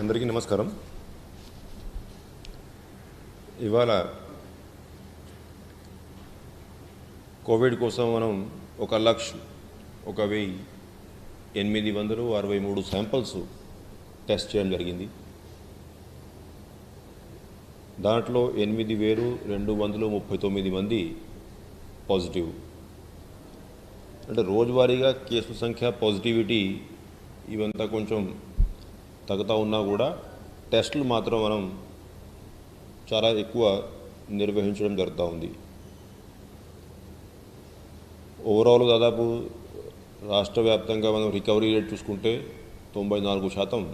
అందరికీ నమస్కారం. ఇవాళ కోవిడ్ కోసం మనం 1,0863 శాంపిల్స్ టెస్ట్ చేయడం జరిగింది. దాంట్లో 8,239 మంది పాజిటివ్. అంటే రోజువారీగా కేసుల సంఖ్య, పాజిటివిటీ ఇవంతా కొంచెం తగ్గుతూ ఉన్నా కూడా టెస్టులు మాత్రం మనం చాలా ఎక్కువ నిర్వహించడం జరుగుతూ ఉంది. ఓవరాల్ దాదాపు రాష్ట్ర వ్యాప్తంగా మనం రికవరీ రేట్ చూసుకుంటే 94%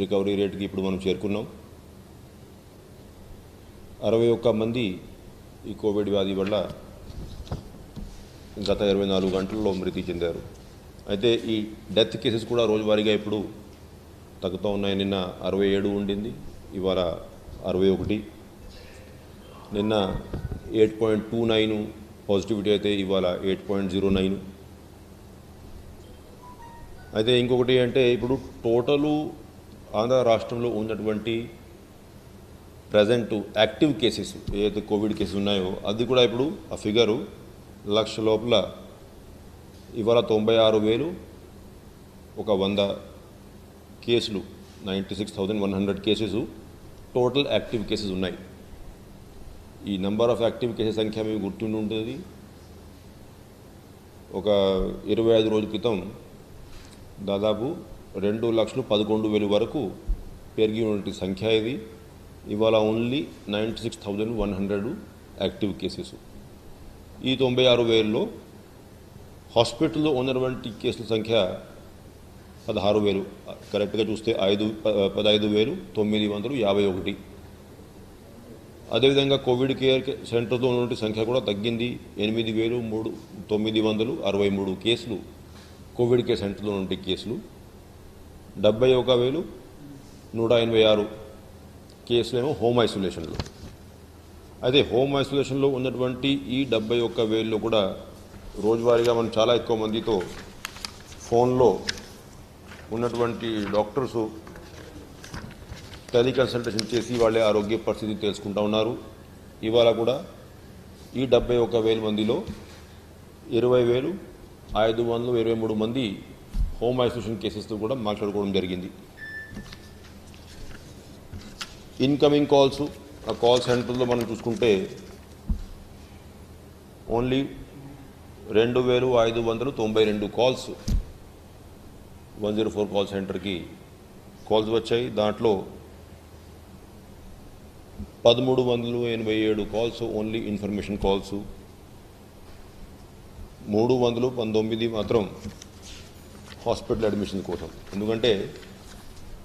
రికవరీ రేట్కి ఇప్పుడు మనం చేరుకున్నాం. 61 మంది ఈ కోవిడ్ వ్యాధి వల్ల గత 24 గంటల్లో మృతి చెందారు. అయితే ఈ డెత్ కేసెస్ కూడా రోజువారీగా ఇప్పుడు తగ్గుతూ ఉన్నాయి. నిన్న 67 ఉండింది, ఇవాళ 61. నిన్న 8.29 పాజిటివిటీ అయితే ఇవాళ 8.09. అయితే ఇంకొకటి అంటే ఇప్పుడు టోటలు ఆంధ్ర రాష్ట్రంలో ఉన్నటువంటి ప్రజెంట్ యాక్టివ్ కేసెస్ ఏదైతే కోవిడ్ కేసెస్ ఉన్నాయో అది కూడా ఇప్పుడు ఆ ఫిగరు 1,00,000 లోపల ఇవాళ 96,100 కేసులు, 96,100 కేసెస్ టోటల్ యాక్టివ్ కేసెస్ ఉన్నాయి. ఈ నెంబర్ ఆఫ్ యాక్టివ్ కేసెస్ సంఖ్య మీకు గుర్తుండి ఉంటుంది. ఒక 25 రోజుల క్రితం దాదాపు 2,11,000 వరకు పెరిగినటువంటి సంఖ్య ఇది. ఇవాళ ఓన్లీ 96,100 యాక్టివ్ కేసెస్. ఈ 96,000లో హాస్పిటల్లో ఉన్నటువంటి కేసుల సంఖ్య 16,000, కరెక్ట్గా చూస్తే 15,951. అదేవిధంగా కోవిడ్ కేర్ సెంటర్తో ఉన్నటువంటి సంఖ్య కూడా తగ్గింది. 8,963 కేసులు కోవిడ్ కేర్ సెంటర్లో ఉన్నటువంటి కేసులు. 71,186 కేసులేమో హోమ్ ఐసోలేషన్లో. అయితే హోమ్ ఐసోలేషన్లో ఉన్నటువంటి ఈ 71,000లో కూడా రోజువారీగా మనం చాలా ఎక్కువ మందితో ఫోన్లో ఉన్నటువంటి డాక్టర్సు టెలికన్సల్టేషన్ చేసి వాళ్ళే ఆరోగ్య పరిస్థితి తెలుసుకుంటూ ఉన్నారు. ఇవాళ కూడా ఈ 71,000 మందిలో 20,523 మంది హోమ్ ఐసోలేషన్ కేసెస్తో కూడా మాట్లాడుకోవడం జరిగింది. ఇన్కమింగ్ కాల్స్, ఆ కాల్ సెంటర్లో మనం చూసుకుంటే ఓన్లీ 2,592 కాల్స్ 104 కాల్ సెంటర్కి కాల్స్ వచ్చాయి. దాంట్లో 1,387 కాల్స్ ఓన్లీ ఇన్ఫర్మేషన్ కాల్స్, 319 మాత్రం హాస్పిటల్ అడ్మిషన్ కోసం. ఎందుకంటే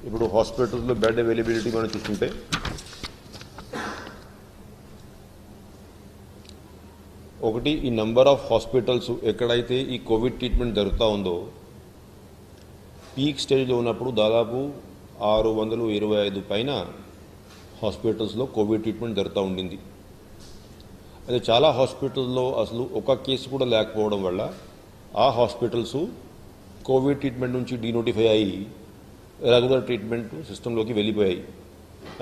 ఇప్పుడు హాస్పిటల్స్లో బెడ్ అవైలబిలిటీ మనం చూసుకుంటే ఒకటి, ఈ నెంబర్ ఆఫ్ హాస్పిటల్స్ ఎక్కడైతే ఈ కోవిడ్ ట్రీట్మెంట్ జరుగుతూ ఉందో పీక్ స్టేజ్లో ఉన్నప్పుడు దాదాపు 625 పైన హాస్పిటల్స్లో కోవిడ్ ట్రీట్మెంట్ జరుగుతూ ఉండింది. అయితే చాలా హాస్పిటల్లో అసలు ఒక కేసు కూడా లేకపోవడం వల్ల ఆ హాస్పిటల్స్ కోవిడ్ ట్రీట్మెంట్ నుంచి డీనోటిఫై అయ్యి రెగ్యులర్ ట్రీట్మెంట్ సిస్టంలోకి వెళ్ళిపోయాయి.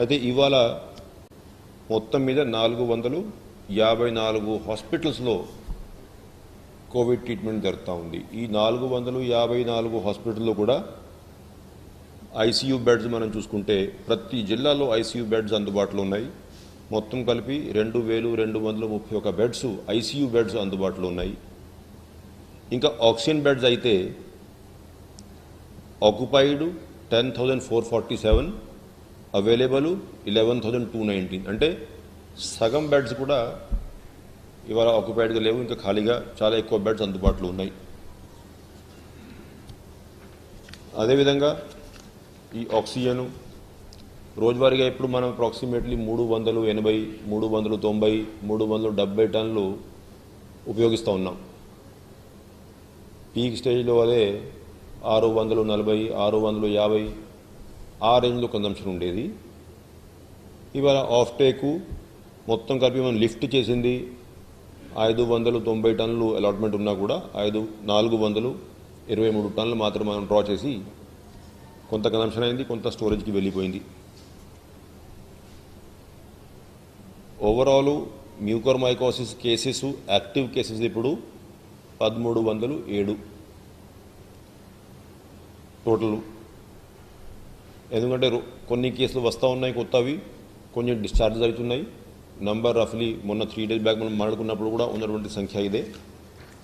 అయితే ఇవాళ మొత్తం మీద 454 హాస్పిటల్స్లో కోవిడ్ ట్రీట్మెంట్ జరుగుతూ ఉంది. ఈ 454 హాస్పిటల్లో కూడా ఐసీయూ బెడ్స్ మనం చూసుకుంటే ప్రతి జిల్లాలో ఐసీయూ బెడ్స్ అందుబాటులో ఉన్నాయి. మొత్తం కలిపి 2,231 బెడ్స్ ఐసీయూ బెడ్స్ అందుబాటులో ఉన్నాయి. ఇంకా ఆక్సిజన్ బెడ్స్ అయితే ఆక్యుపైడ్ 10,447, అవైలబుల్ 11,219. అంటే సగం బెడ్స్ కూడా ఇవాళ ఆక్యుపైడ్గా లేవు, ఇంకా ఖాళీగా చాలా ఎక్కువ బెడ్స్ అందుబాటులో ఉన్నాయి. అదేవిధంగా ఈ ఆక్సిజన్ రోజువారీగా ఇప్పుడు మనం అప్రాక్సిమేట్లీ 380, 390, 370 టన్నులు ఉపయోగిస్తూ ఉన్నాం. పీక్ స్టేజ్లో అదే 640, 650 ఆ రేంజ్లో కన్జంప్షన్ ఉండేది. ఇవాళ ఆఫ్ టేకు మొత్తం కలిపి మనం లిఫ్ట్ చేసింది 590 టన్నులు అలాట్మెంట్ ఉన్నా కూడా 423 టన్నులు మాత్రం మనం డ్రా చేసి కొంత కన్సంప్షన్ అయింది, కొంత స్టోరేజ్కి వెళ్ళిపోయింది. Overall mucormycosis cases, active cases ఇప్పుడు 1307 టోటల్. ఎందుకంటే కొన్ని కేసులు వస్తూ ఉన్నాయి కొత్తవి, కొన్ని డిశ్చార్జ్ అవుతున్నాయి. నంబర్ రఫ్లీ మొన్న 3 days బ్యాక్ మనం మాట్లాడుకున్నప్పుడు కూడా ఉన్నటువంటి సంఖ్య ఇదే.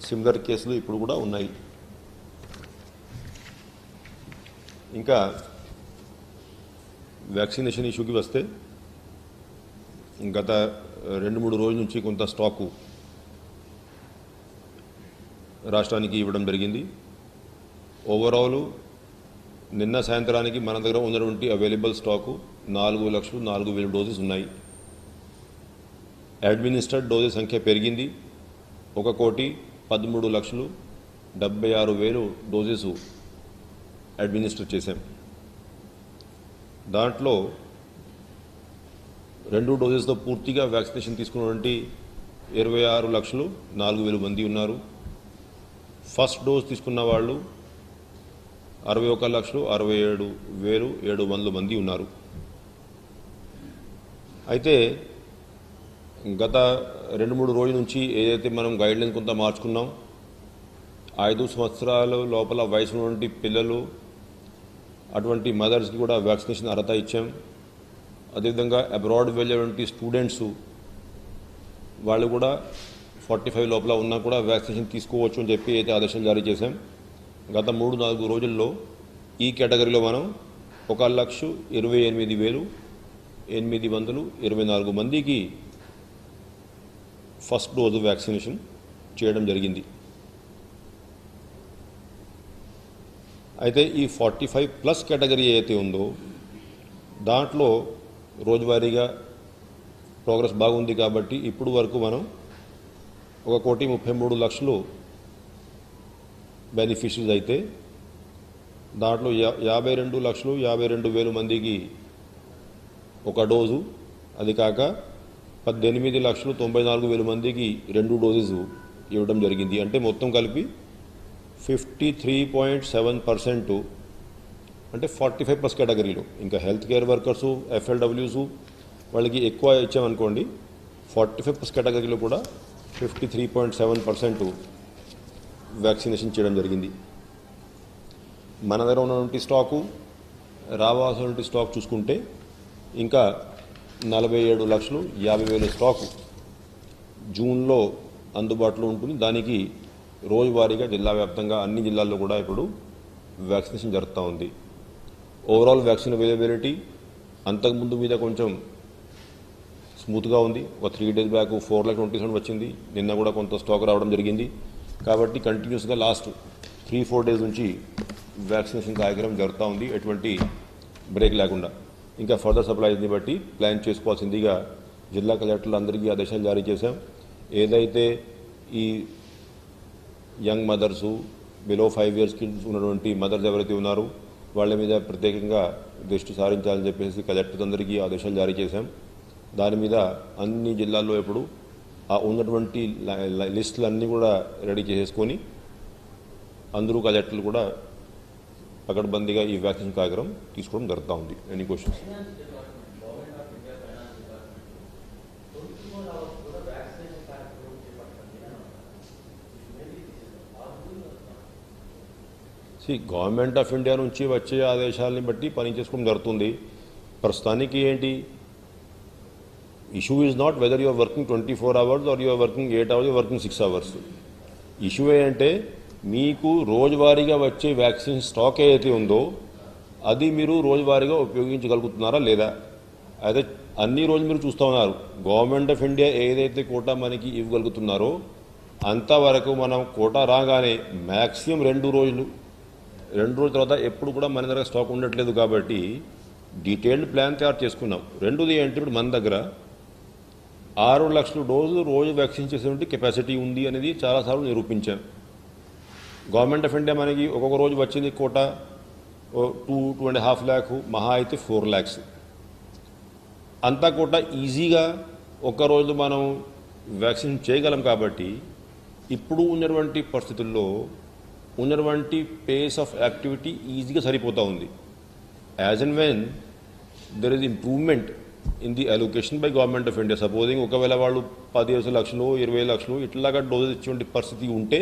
సిమిలర్ కేసులు ఇప్పుడు కూడా ఉన్నాయి. ఇంకా వ్యాక్సినేషన్ ఇష్యూకి వస్తే గత 2-3 రోజుల నుంచి కొంత స్టాకు రాష్ట్రానికి ఇవ్వడం జరిగింది. ఓవరాల్ నిన్న సాయంత్రానికి మన దగ్గర ఉన్నటువంటి అవైలబుల్ స్టాకు 4,04,000 డోసెస్ ఉన్నాయి. అడ్మినిస్టర్డ్ డోసెస్ సంఖ్య పెరిగింది. 1,13,76,000 డోసెస్ అడ్మినిస్టర్ చేశాం. దాంట్లో 2 డోసెస్తో పూర్తిగా వ్యాక్సినేషన్ తీసుకున్నటువంటి 26,04,000 మంది ఉన్నారు. ఫస్ట్ డోస్ తీసుకున్న వాళ్ళు 61,67,700 మంది ఉన్నారు. అయితే గత 2-3 రోజుల నుంచి ఏదైతే మనం గైడ్లైన్ కొంత మార్చుకున్నాం, 5 సంవత్సరాల లోపల వయసు ఉన్నటువంటి పిల్లలు, అటువంటి మదర్స్కి కూడా వ్యాక్సినేషన్ అర్హత ఇచ్చాం. అదేవిధంగా అబ్రాడ్ వెళ్ళేటువంటి స్టూడెంట్స్ వాళ్ళు కూడా 45 లోపల ఉన్నా కూడా వ్యాక్సినేషన్ తీసుకోవచ్చు అని చెప్పి అయితే ఆదేశాలు జారీ చేశాం. గత 3-4 రోజుల్లో ఈ కేటగిరీలో మనం 1,28,824 మందికి ఫస్ట్ డోసు వ్యాక్సినేషన్ చేయడం జరిగింది. అయితే ఈ 45+ కేటగిరీ ఏదైతే ఉందో దాంట్లో రోజువారీగా ప్రోగ్రెస్ బాగుంది కాబట్టి ఇప్పుడు వరకు మనం 1,33,00,000 బెనిఫిషరీస్ అయితే దాంట్లో 52,52,000 మందికి ఒక డోసు, అది కాక 18,94,000 మందికి 2 డోసెస్ ఇవ్వడం జరిగింది. అంటే మొత్తం కలిపి 53.7%, అంటే 45+ కేటగిరీలో. ఇంకా హెల్త్ కేర్ వర్కర్సు, FLWస్ వాళ్ళకి ఎక్కువ ఇచ్చామనుకోండి, 45+ కేటగిరీలో కూడా 53.7% వ్యాక్సినేషన్ చేయడం జరిగింది. మన దగ్గర ఉన్నటువంటి స్టాకు, రావాల్సినటువంటి స్టాక్ చూసుకుంటే ఇంకా 47,50,000 స్టాకు జూన్లో అందుబాటులో ఉంటుంది. దానికి రోజువారీగా జిల్లా వ్యాప్తంగా అన్ని జిల్లాల్లో కూడా ఇప్పుడు వ్యాక్సినేషన్ జరుగుతూ ఉంది. ఓవరాల్ వ్యాక్సిన్ అవైలబిలిటీ అంతకుముందు మీద కొంచెం స్మూత్గా ఉంది. ఒక 3 days బ్యాక్ 4,27,000 వచ్చింది. నిన్న కూడా కొంత స్టాక్ రావడం జరిగింది. కాబట్టి కంటిన్యూస్గా లాస్ట్ 3-4 days నుంచి వ్యాక్సినేషన్ కార్యక్రమం జరుగుతూ ఉంది, ఎటువంటి బ్రేక్ లేకుండా. ఇంకా ఫర్దర్ సప్లైస్ని బట్టి ప్లాన్ చేసుకోవాల్సిందిగా జిల్లా కలెక్టర్లందరికీ ఆదేశాలు జారీ చేశాం. ఏదైతే ఈ young mothers, below 5 years kids ఉన్నటువంటి మదర్స్ ఎవరైతే ఉన్నారో వాళ్ళ మీద ప్రత్యేకంగా దృష్టి సారించాలని చెప్పేసి కలెక్టర్స్ అందరికీ ఆదేశాలు జారీ చేశాం. దాని మీద అన్ని జిల్లాల్లో ఇప్పుడు ఆ ఉన్నటువంటి లిస్టులన్నీ కూడా రెడీ చేసేసుకొని అందరూ కలెక్టర్లు కూడా పకడ్బందీగా ఈ వ్యాక్సిన్ కార్యక్రమం తీసుకోవడం జరుగుతూ ఉంది. Any questions? Government of India నుంచి వచ్చే ఆదేశాలని బట్టి పని చేసుకోవడం జరుగుతుంది. ప్రస్తుతానికి ఏంటి issue is not whether you're working 24 hours or you're working 8 hours, working 6 hours. Issue ఏంటంటే మీకు రోజువారీగా వచ్చే వ్యాక్సిన్ స్టాక్ ఏదైతే ఉందో అది మీరు రోజువారీగా ఉపయోగించగలుగుతున్నారా లేదా. అయితే అన్ని రోజులు మీరు చూస్తూ ఉన్నారు, గవర్నమెంట్ ఆఫ్ ఇండియా ఏదైతే కోటా మనకి ఇవ్వగలుగుతున్నారో అంతవరకు మనం కోటా రాగానే మ్యాక్సిమం 2 రోజుల తర్వాత ఎప్పుడు కూడా మన దగ్గర స్టాక్ ఉండట్లేదు. కాబట్టి డీటెయిల్డ్ ప్లాన్ తయారు చేసుకున్నాం. రెండోది ఏంటి, ఇప్పుడు మన దగ్గర 6 లక్షల డోసులు రోజు వ్యాక్సిన్ చేసేటువంటి కెపాసిటీ ఉంది అనేది చాలాసార్లు నిరూపించాం. గవర్నమెంట్ ఆఫ్ ఇండియా మనకి ఒక్కొక్క రోజు వచ్చింది కోటా 2.5 lakh, మహా అయితే 4 lakhs. అంతా కోటా ఈజీగా ఒక్క రోజు మనం వ్యాక్సిన్ చేయగలం. కాబట్టి ఇప్పుడు ఉన్నటువంటి పరిస్థితుల్లో ఉన్నటువంటి పేస్ ఆఫ్ యాక్టివిటీ ఈజీగా సరిపోతూ ఉంది. As and when there is improvement in the allocation by government of India, supposing ఒకవేళ వాళ్ళు 15 లక్షలు 20 లక్షలు ఇట్లాగా డోసేజ్ ఇచ్చే పరిస్థితి ఉంటే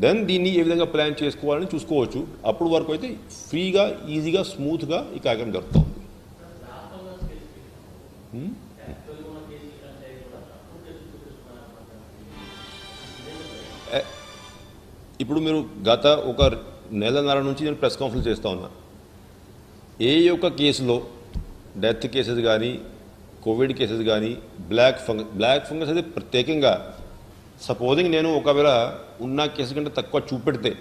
దెన్ దీన్ని ఏ విధంగా ప్లాన్ చేసుకోవాలని చూసుకోవచ్చు. అప్పుడు వరకు అయితే ఫ్రీగా ఈజీగా స్మూత్గా ఈ కార్యక్రమం జరుగుతుంది. ఇప్పుడు మీరు గత ఒక నెలన్నర నుంచి నేను ప్రెస్ కాన్ఫరెన్స్ చేస్తూ ఉన్నా. ఏ ఒక్క కేసులో డెత్ కేసెస్ కానీ కోవిడ్ కేసెస్ కానీ బ్లాక్ ఫంగస్ అయితే ప్రత్యేకంగా సపోజింగ్ నేను ఒకవేళ ఉన్న కేసు కంటే తక్కువ చూపెడితే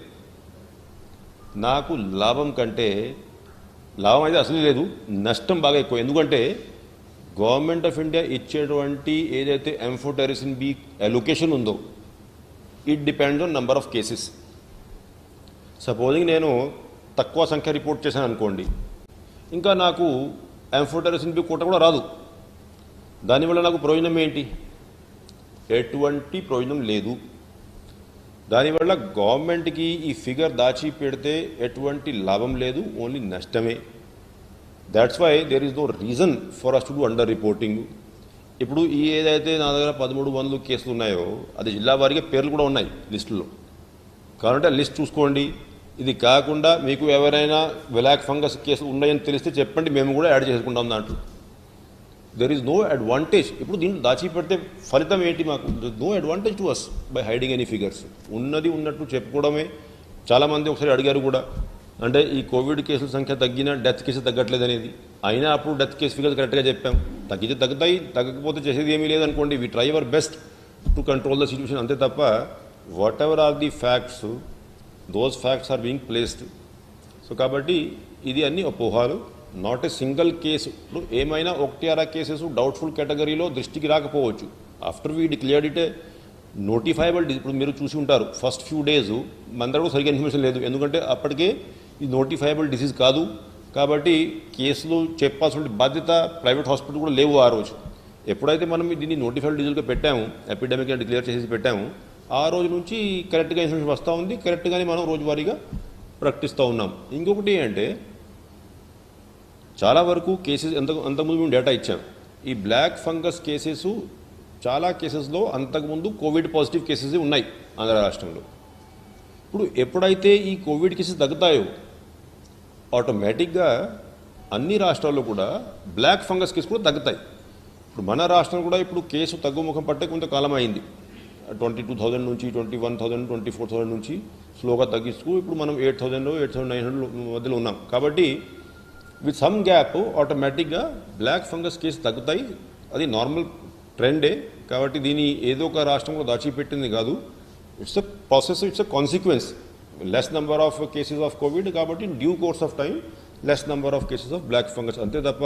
నాకు లాభం అయితే అసలు లేదు, నష్టం బాగా ఎక్కువ. ఎందుకంటే గవర్నమెంట్ ఆఫ్ ఇండియా ఇచ్చేటువంటి ఏదైతే ఎంఫోటెరిసిన్ బి అలొకేషన్ ఉందో it depends on number of cases. Supposing నేను తక్కువ సంఖ్య రిపోర్ట్ చేశాను అనుకోండి, ఇంకా నాకు ఎంఫోటెరిసిన్ బి కోట కూడా రాదు. దానివల్ల నాకు ప్రయోజనం ఏంటి? ఎటువంటి ప్రయోజనం లేదు. దానివల్ల గవర్నమెంట్కి ఈ ఫిగర్ దాచి పెడితే ఎటువంటి లాభం లేదు, ఓన్లీ నష్టమే. That's why there is no reason for us to do under reporting. ఇప్పుడు ఈ ఏదైతే నా దగ్గర 1300 కేసులు ఉన్నాయో అది జిల్లా వారీగా పేర్లు కూడా ఉన్నాయి లిస్టులో. కాబట్టి లిస్ట్ చూసుకోండి. ఇది కాకుండా మీకు ఎవరైనా బ్లాక్ ఫంగస్ కేసులు ఉన్నాయని తెలిస్తే చెప్పండి, మేము కూడా యాడ్ చేసుకుంటాం దాంట్లో. There is no advantage. ఇప్పుడు దీన్ని దాచిపెడితే ఫలితం ఏంటి? మాకు no advantage to us by hiding any figures. ఉన్నది ఉన్నట్టు చెప్పుకోవడమే. చాలామంది ఒకసారి అడిగారు కూడా, అంటే ఈ కోవిడ్ కేసుల సంఖ్య తగ్గినా డెత్ కేసు తగ్గట్లేదు అనేది. అయినా అప్పుడు డెత్ కేసు ఫిగర్స్ కరెక్ట్గా చెప్పాం. తగ్గితే తగ్గుతాయి, తగ్గకపోతే చేసేది ఏమీ లేదనుకోండి. We try our best to control the situation, అంతే తప్ప whatever are the facts those facts are being placed. So కాబట్టి ఇది అన్ని అపోహాలు, నాట్ ఏ సింగిల్ కేసు. ఇప్పుడు ఏమైనా 1-6 కేసెస్ డౌట్ఫుల్ కేటగిరీలో దృష్టికి రాకపోవచ్చు. After we declared it notifiable. ఇప్పుడు మీరు చూసి ఉంటారు ఫస్ట్ ఫ్యూ డేస్ మన దగ్గర సరిగ్గా ఇన్ఫర్మేషన్ లేదు, ఎందుకంటే అప్పటికే ఇది నోటిఫైబుల్ డిసీజ్ కాదు. కాబట్టి కేసులు చెప్పాల్సిన బాధ్యత ప్రైవేట్ హాస్పిటల్ కూడా లేవు ఆ రోజు. ఎప్పుడైతే మనం దీన్ని నోటిఫైబుల్ డిసీజ్గా పెట్టాము, ఎపిడమిక్ డిక్లేర్ చేసి పెట్టాము, ఆ రోజు నుంచి కరెక్ట్గా ఇన్ఫర్మేషన్ వస్తూ ఉంది. కరెక్ట్గానే మనం రోజువారీగా ప్రకటిస్తూ ఉన్నాం. ఇంకొకటి అంటే చాలా వరకు కేసెస్ అంతకుముందు మేము డేటా ఇచ్చాం. ఈ బ్లాక్ ఫంగస్ కేసెస్ చాలా కేసెస్లో అంతకుముందు కోవిడ్ పాజిటివ్ కేసెస్ ఉన్నాయి ఆంధ్ర రాష్ట్రంలో. ఇప్పుడు ఎప్పుడైతే ఈ కోవిడ్ కేసెస్ తగ్గుతాయో ఆటోమేటిక్గా అన్ని రాష్ట్రాల్లో కూడా బ్లాక్ ఫంగస్ కేసు కూడా తగ్గుతాయి. ఇప్పుడు మన రాష్ట్రం కూడా ఇప్పుడు కేసు తగ్గుముఖం పట్టే కొంతకాలం అయింది. 22,000 నుంచి 21,000 24,000 నుంచి స్లోగా తగ్గిస్తూ ఇప్పుడు మనం 8,000 8,900 మధ్యలో ఉన్నాం. కాబట్టి విత్ సమ్ గ్యాప్ ఆటోమేటిక్గా బ్లాక్ ఫంగస్ కేసు తగ్గుతాయి. అది నార్మల్ ట్రెండే. కాబట్టి దీని ఏదో ఒక రాష్ట్రంలో దాచిపెట్టింది కాదు. It's a process, it's a consequence. Less number of cases of covid, కాబట్టి due course of time less number of cases of black fungus, అంతే తప్ప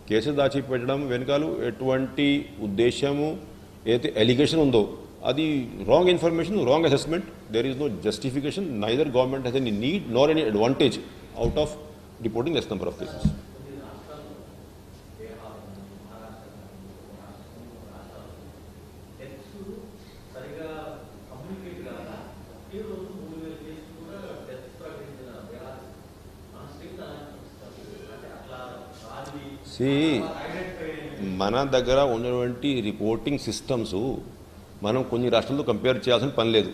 కేసెస్ దాచిపెట్టడం వెనకాల ఎటువంటి ఉద్దేశము ఏదైతే ఎలిగేషన్ ఉందో అది wrong information, wrong assessment. There is no justification. Neither government has any need nor any advantage out of reporting less number of cases. మన దగ్గర ఉన్నటువంటి రిపోర్టింగ్ సిస్టమ్స్ మనం కొన్ని రాష్ట్రాలతో కంపేర్ చేయాల్సిన పని లేదు.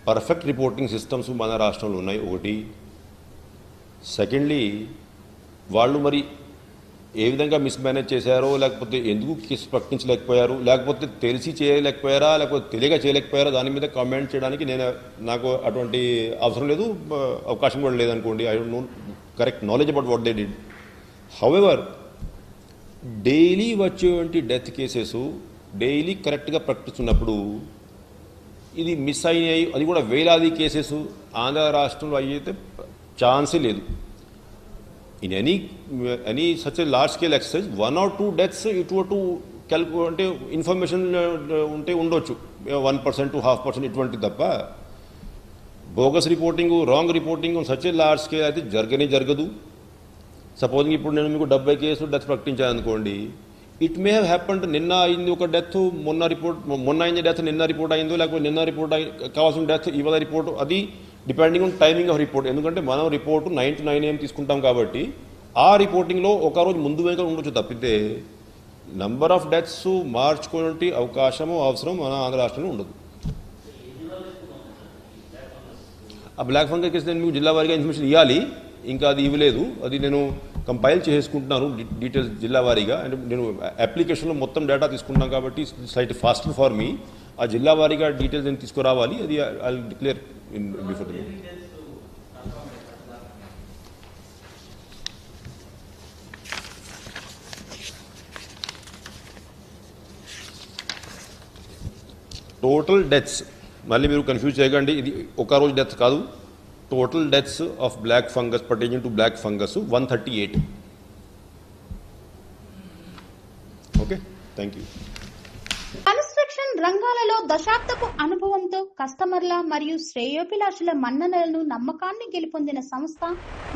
పర్ఫెక్ట్ రిపోర్టింగ్ సిస్టమ్స్ మన రాష్ట్రంలో ఉన్నాయి ఒకటి. సెకండ్లీ వాళ్ళు మరి ఏ విధంగా మిస్మేనేజ్ చేశారో, లేకపోతే ఎందుకు కేసు ప్రకటించలేకపోయారు, లేకపోతే తెలిసి చేయలేకపోయారా, లేకపోతే తెలియక చేయలేకపోయారా, దాని మీద కామెంట్ చేయడానికి నాకు అటువంటి అవసరం లేదు, అవకాశం కూడా లేదనుకోండి. I don't know correct knowledge about what they did. However daily వచ్చేటువంటి డెత్ కేసెస్ డైలీ కరెక్ట్గా ప్రకటిస్తున్నప్పుడు ఇది మిస్ అయినాయి, అది కూడా వేలాది కేసెస్ ఆంధ్ర రాష్ట్రంలో అయితే ఛాన్సే లేదు. In any such a large scale exercise 1 or 2 deaths ఇటు అంటే ఇన్ఫర్మేషన్ ఉంటే ఉండొచ్చు, 1% to 0.5% ఇటువంటి తప్ప bogus reporting, wrong reporting such a large scale అయితే జరగదు. సపోజింగ్ ఇప్పుడు నేను మీకు 70 కేసులు డెత్ ప్రకటించాను అనుకోండి, ఇట్ మే హ్యావ్ హ్యాపెండ్. నిన్న అయింది ఒక డెత్, మొన్న అయింది డెత్ నిన్న రిపోర్ట్ అయిందో, లేకపోతే నిన్న రిపోర్ట్ కావాల్సిన డెత్ ఇవాళ రిపోర్ట్, అది depending on timing of report. ఎందుకంటే మనం రిపోర్టు 9 to 9 AM తీసుకుంటాం కాబట్టి ఆ రిపోర్టింగ్లో ఒక రోజు ముందు వెనుక ఉండొచ్చు తప్పితే నంబర్ ఆఫ్ డెత్స్ మార్చుకునే అవకాశము అవసరం మన ఆంధ్ర రాష్ట్రంలో ఉండదు. ఆ బ్లాక్ ఫంగస్ కేసు నేను మీకు జిల్లా వారీగా ఇన్ఫర్మేషన్ ఇవ్వాలి, ఇంకా అది ఇవ్వలేదు. అది నేను కంపైల్ చేసుకుంటున్నాను డీటెయిల్స్ జిల్లా వారీగా. అండ్ నేను అప్లికేషన్లో మొత్తం డేటా తీసుకుంటున్నాను కాబట్టి స్లైట్ ఫాస్ట్ ఫార్ మీ. ఆ జిల్లా వారీగా డీటెయిల్స్ నేను తీసుకురావాలి. అది I declare in before the total deaths. మళ్ళీ మీరు కన్ఫ్యూజ్ చేయకండి, ఇది ఒక రోజు డెత్ కాదు. Total deaths of black fungus pertaining to black fungus 138. Okay, thank you. Construction రంగాలలో దశాబ్దపు అనుభవంతో కస్టమర్ల మరియు శ్రేయోభిలాషుల మన్ననలను నమ్మకాన్ని గెలుపొందిన సంస్థ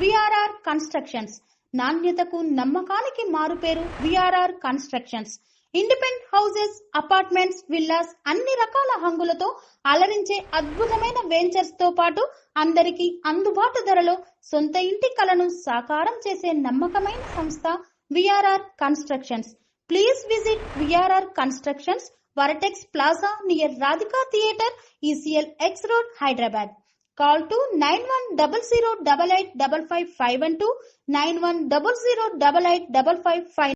విఆర్ఆర్ కన్స్ట్రక్షన్స్. నాణ్యతకు నమ్మకానికి మారుపేరు VRR constructions. Independent houses, apartments, villas అన్ని రకాల హంగులతో అలరించే అద్భుతమైన వెంచర్స్ తో పాటు అందరికీ అందుబాటు ధరలో సొంత ఇంటి కలను సాకారం చేసే నమ్మకమైన సంస్థ VRR constructions. Please visit VRR Constructions, Varatex Plaza near Radhika Theatre, ECL X Road, Hyderabad. Call to 910088555512, 9100885555.